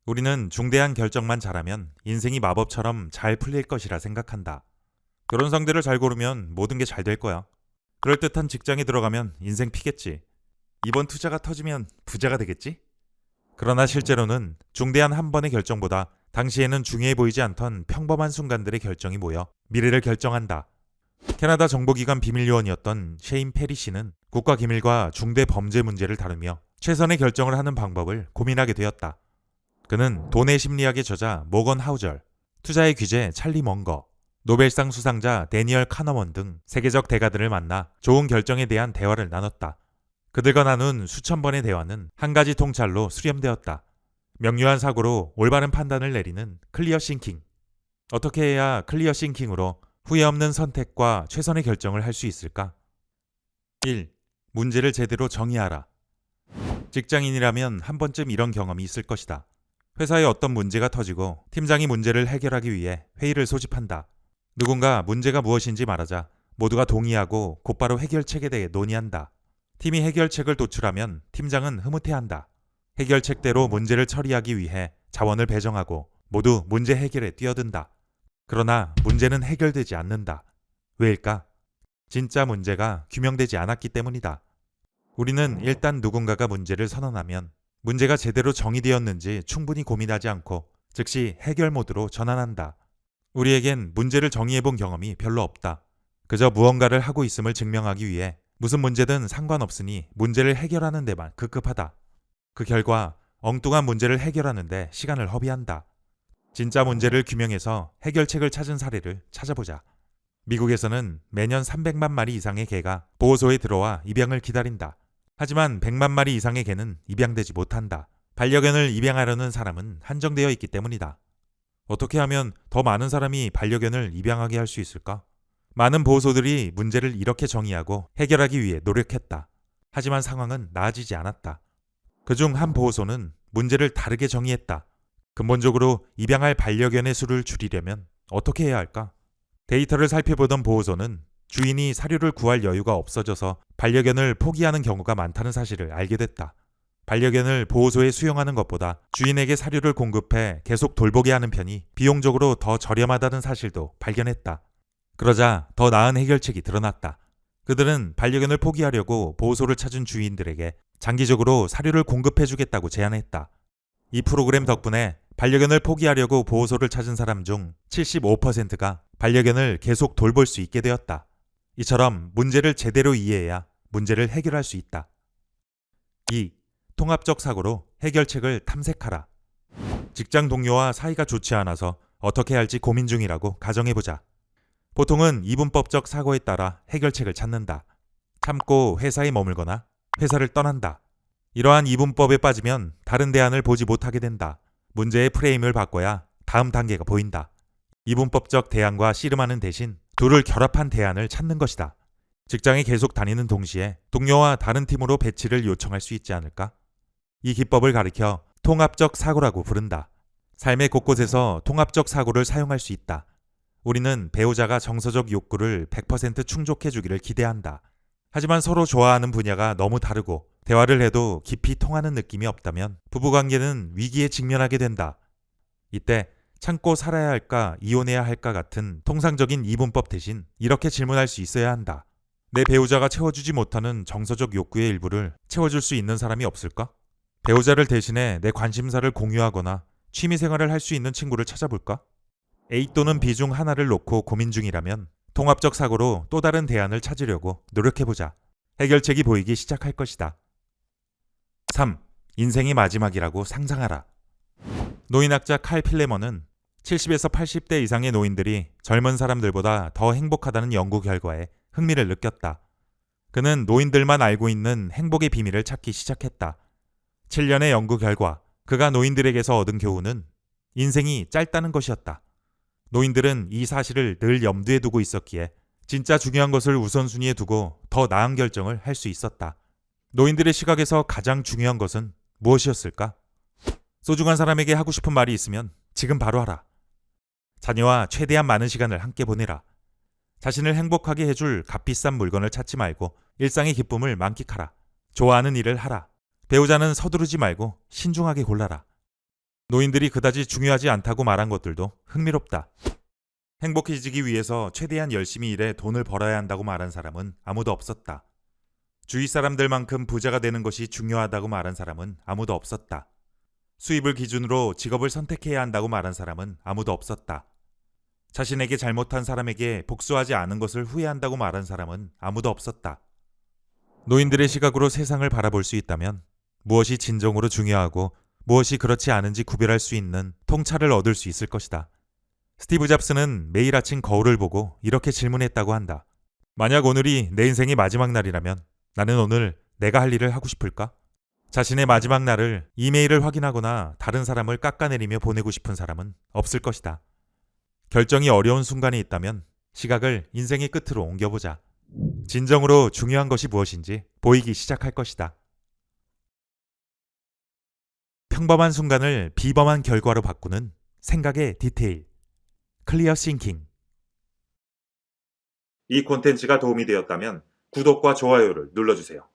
우리는 중대한 결정만 잘하면 인생이 마법처럼 잘 풀릴 것이라 생각한다. 결혼 상대를 잘 고르면 모든 게 잘 될 거야. 그럴듯한 직장에 들어가면 인생 피겠지. 이번 투자가 터지면 부자가 되겠지? 그러나 실제로는 중대한 한 번의 결정보다 당시에는 중요해 보이지 않던 평범한 순간들의 결정이 모여 미래를 결정한다. 캐나다 정보기관 비밀요원이었던 셰인 페리 씨는 국가기밀과 중대 범죄 문제를 다루며 최선의 결정을 하는 방법을 고민하게 되었다. 그는 돈의 심리학의 저자 모건 하우절, 투자의 귀재 찰리 멍거, 노벨상 수상자 데니얼 카너먼 등 세계적 대가들을 만나 좋은 결정에 대한 대화를 나눴다. 그들과 나눈 수천 번의 대화는 한 가지 통찰로 수렴되었다. 명료한 사고로 올바른 판단을 내리는 클리어 싱킹. 어떻게 해야 클리어 싱킹으로 후회 없는 선택과 최선의 결정을 할 수 있을까? 1. 문제를 제대로 정의하라. 직장인이라면 한 번쯤 이런 경험이 있을 것이다. 회사에 어떤 문제가 터지고 팀장이 문제를 해결하기 위해 회의를 소집한다. 누군가 문제가 무엇인지 말하자 모두가 동의하고 곧바로 해결책에 대해 논의한다. 팀이 해결책을 도출하면 팀장은 흐뭇해한다. 해결책대로 문제를 처리하기 위해 자원을 배정하고 모두 문제 해결에 뛰어든다. 그러나 문제는 해결되지 않는다. 왜일까? 진짜 문제가 규명되지 않았기 때문이다. 우리는 일단 누군가가 문제를 선언하면 문제가 제대로 정의되었는지 충분히 고민하지 않고 즉시 해결 모드로 전환한다. 우리에겐 문제를 정의해본 경험이 별로 없다. 그저 무언가를 하고 있음을 증명하기 위해 무슨 문제든 상관없으니 문제를 해결하는 데만 급급하다. 그 결과 엉뚱한 문제를 해결하는데 시간을 허비한다. 진짜 문제를 규명해서 해결책을 찾은 사례를 찾아보자. 미국에서는 매년 300만 마리 이상의 개가 보호소에 들어와 입양을 기다린다. 하지만 100만 마리 이상의 개는 입양되지 못한다. 반려견을 입양하려는 사람은 한정되어 있기 때문이다. 어떻게 하면 더 많은 사람이 반려견을 입양하게 할 수 있을까? 많은 보호소들이 문제를 이렇게 정의하고 해결하기 위해 노력했다. 하지만 상황은 나아지지 않았다. 그중 한 보호소는 문제를 다르게 정의했다. 근본적으로 입양할 반려견의 수를 줄이려면 어떻게 해야 할까? 데이터를 살펴보던 보호소는 주인이 사료를 구할 여유가 없어져서 반려견을 포기하는 경우가 많다는 사실을 알게 됐다. 반려견을 보호소에 수용하는 것보다 주인에게 사료를 공급해 계속 돌보게 하는 편이 비용적으로 더 저렴하다는 사실도 발견했다. 그러자 더 나은 해결책이 드러났다. 그들은 반려견을 포기하려고 보호소를 찾은 주인들에게 장기적으로 사료를 공급해주겠다고 제안했다. 이 프로그램 덕분에 반려견을 포기하려고 보호소를 찾은 사람 중 75%가 반려견을 계속 돌볼 수 있게 되었다. 이처럼 문제를 제대로 이해해야 문제를 해결할 수 있다. 2. 통합적 사고로 해결책을 탐색하라. 직장 동료와 사이가 좋지 않아서 어떻게 할지 고민 중이라고 가정해보자. 보통은 이분법적 사고에 따라 해결책을 찾는다. 참고 회사에 머물거나 회사를 떠난다. 이러한 이분법에 빠지면 다른 대안을 보지 못하게 된다. 문제의 프레임을 바꿔야 다음 단계가 보인다. 이분법적 대안과 씨름하는 대신 둘을 결합한 대안을 찾는 것이다. 직장에 계속 다니는 동시에 동료와 다른 팀으로 배치를 요청할 수 있지 않을까? 이 기법을 가리켜 통합적 사고라고 부른다. 삶의 곳곳에서 통합적 사고를 사용할 수 있다. 우리는 배우자가 정서적 욕구를 100% 충족해 주기를 기대한다. 하지만 서로 좋아하는 분야가 너무 다르고 대화를 해도 깊이 통하는 느낌이 없다면 부부관계는 위기에 직면하게 된다. 이때 참고 살아야 할까 이혼해야 할까 같은 통상적인 이분법 대신 이렇게 질문할 수 있어야 한다. 내 배우자가 채워주지 못하는 정서적 욕구의 일부를 채워줄 수 있는 사람이 없을까? 배우자를 대신해 내 관심사를 공유하거나 취미생활을 할 수 있는 친구를 찾아볼까? A 또는 B 중 하나를 놓고 고민 중이라면 통합적 사고로 또 다른 대안을 찾으려고 노력해보자. 해결책이 보이기 시작할 것이다. 3. 인생의 마지막이라고 상상하라. 노인학자 칼 필레머는 70에서 80대 이상의 노인들이 젊은 사람들보다 더 행복하다는 연구 결과에 흥미를 느꼈다. 그는 노인들만 알고 있는 행복의 비밀을 찾기 시작했다. 7년의 연구 결과 그가 노인들에게서 얻은 교훈은 인생이 짧다는 것이었다. 노인들은 이 사실을 늘 염두에 두고 있었기에 진짜 중요한 것을 우선순위에 두고 더 나은 결정을 할 수 있었다. 노인들의 시각에서 가장 중요한 것은 무엇이었을까? 소중한 사람에게 하고 싶은 말이 있으면 지금 바로 하라. 자녀와 최대한 많은 시간을 함께 보내라. 자신을 행복하게 해줄 값비싼 물건을 찾지 말고 일상의 기쁨을 만끽하라. 좋아하는 일을 하라. 배우자는 서두르지 말고 신중하게 골라라. 노인들이 그다지 중요하지 않다고 말한 것들도 흥미롭다. 행복해지기 위해서 최대한 열심히 일해 돈을 벌어야 한다고 말한 사람은 아무도 없었다. 주위 사람들만큼 부자가 되는 것이 중요하다고 말한 사람은 아무도 없었다. 수입을 기준으로 직업을 선택해야 한다고 말한 사람은 아무도 없었다. 자신에게 잘못한 사람에게 복수하지 않은 것을 후회한다고 말한 사람은 아무도 없었다. 노인들의 시각으로 세상을 바라볼 수 있다면 무엇이 진정으로 중요하고 무엇이 그렇지 않은지 구별할 수 있는 통찰을 얻을 수 있을 것이다. 스티브 잡스는 매일 아침 거울을 보고 이렇게 질문했다고 한다. 만약 오늘이 내 인생의 마지막 날이라면 나는 오늘 내가 할 일을 하고 싶을까? 자신의 마지막 날을 이메일을 확인하거나 다른 사람을 깎아내리며 보내고 싶은 사람은 없을 것이다. 결정이 어려운 순간이 있다면 시각을 인생의 끝으로 옮겨보자. 진정으로 중요한 것이 무엇인지 보이기 시작할 것이다. 평범한 순간을 비범한 결과로 바꾸는 생각의 디테일. 클리어 싱킹. 이 콘텐츠가 도움이 되었다면 구독과 좋아요를 눌러주세요.